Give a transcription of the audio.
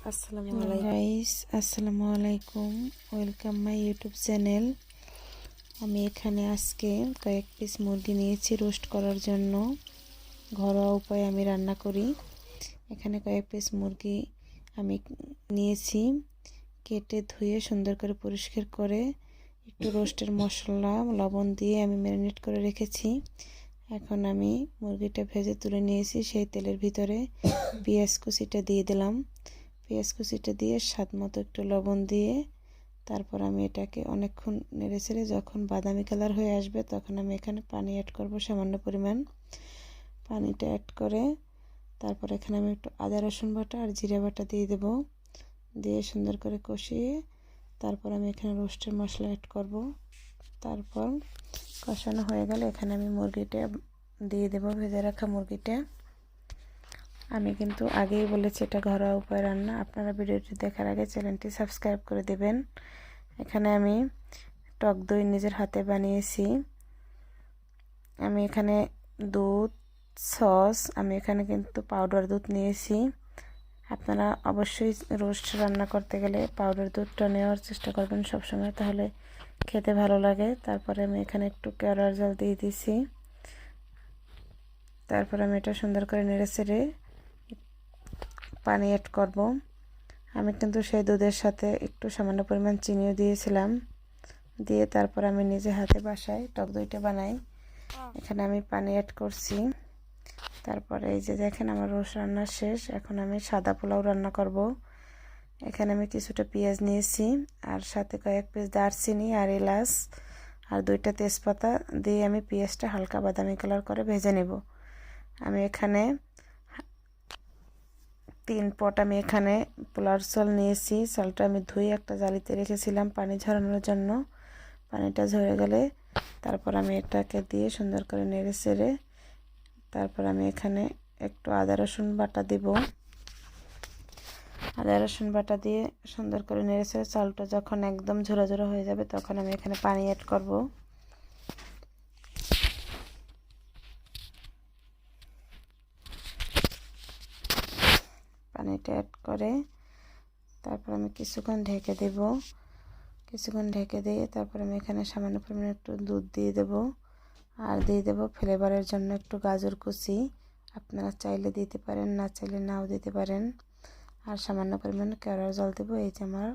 আসসালামু আলাইকুম। Welcome my YouTube channel. আমি এখানে আজকে কয়েক পিস মুরগি নিয়েছি রোস্ট করার জন্য। ঘরোয়া উপায়ে আমি রান্না করি। এখানে কয়েক পিস মুরগি আমি নিয়েছি, কেটে ধুয়ে সুন্দর করে পরিষ্কার করে একটু রোস্টের মশলা লবণ দিয়ে আমি ম্যারিনেট করে রেখেছি। এখন আমি মুরগিটা ভেজে তুলে নিয়েছি। সেই তেলের ভিতরে পেঁয়াজ কুচিটা দিয়ে দিলাম। পেঁয়াজ কুচিটা দিয়ে স্বাদ মতো একটু লবণ দিয়ে তারপর আমি এটাকে অনেকক্ষণ নেড়েচেড়ে যখন বাদামি কালার হয়ে আসবে তখন আমি এখানে পানি অ্যাড করব সামান্য পরিমাণ। পানিটা অ্যাড করে তারপর এখানে আমি একটু আদা রসুন বাটা আর জিরা বাটা দিয়ে দেব। দিয়ে সুন্দর করে কষিয়ে তারপর আমি এখানে রোস্টের মশলা অ্যাড করব। তারপর কষানো হয়ে গেলে এখানে আমি মুরগিটা দিয়ে দেব, ভেজে রাখা মুরগিটা। আমি কিন্তু আগেই বলেছি এটা ঘরোয়া উপায়ে রান্না। আপনারা ভিডিওটি দেখার আগে চ্যানেলটি সাবস্ক্রাইব করে দেবেন। এখানে আমি টক দই নিজের হাতে বানিয়েছি। আমি এখানে দুধ, সস, আমি এখানে কিন্তু পাউডার দুধ নিয়েছি। আপনারা অবশ্যই রোস্ট রান্না করতে গেলে পাউডার দুধটা নেওয়ার চেষ্টা করবেন সবসময়, তাহলে খেতে ভালো লাগে। তারপরে আমি এখানে একটু কেওড়ার জল দিয়ে দিয়েছি। তারপর আমি এটা সুন্দর করে নেড়েচেড়ে পানি অ্যাড করব। আমি কিন্তু সেই দুধের সাথে একটু সামান্য পরিমাণ চিনিও দিয়েছিলাম। দিয়ে তারপর আমি নিজে হাতে বাসায় টক দইটা বানাই। এখানে আমি পানি অ্যাড করছি। তারপরে এই যে দেখেন আমার রোস্ট রান্না শেষ। এখন আমি সাদা পোলাও রান্না করব। এখানে আমি কিছুটা পেঁয়াজ নিয়েছি আর সাথে কয়েক পিস দারচিনি আর এলাচ আর 2টা তেজপাতা দিয়ে আমি পেঁয়াজটা হালকা বাদামি কালার করে ভেজে নেব। আমি এখানে 3 পট আমি এখানে পোলার চাল নিয়েছি। চালটা আমি ধুয়ে একটা জালিতে রেখেছিলাম পানি ঝরানোর জন্য। পানিটা ঝরে গেলে তারপর আমি এটাকে দিয়ে সুন্দর করে নেড়ে চেড়ে তারপর আমি এখানে একটু আদা রসুন বাটা দিব। আদা রসুন বাটা দিয়ে সুন্দর করে নেড়ে চেড়ে চালটা যখন একদম ঝোড়া ঝোড়া হয়ে যাবে তখন আমি এখানে পানি অ্যাড করব। পানিটা অ্যাড করে তারপর আমি কিছুক্ষণ ঢেকে দেব। কিছুক্ষণ ঢেকে দিয়ে তারপর আমি এখানে সামান্য পরিমাণে একটু দুধ দিয়ে দেব আর দিয়ে দেব ফ্লেভারের জন্য একটু গাজর কুচি। আপনারা চাইলে দিতে পারেন, না চাইলে নাও দিতে পারেন। আর সামান্য পরিমাণে কেওড়ার জল দেব। এই যে আমার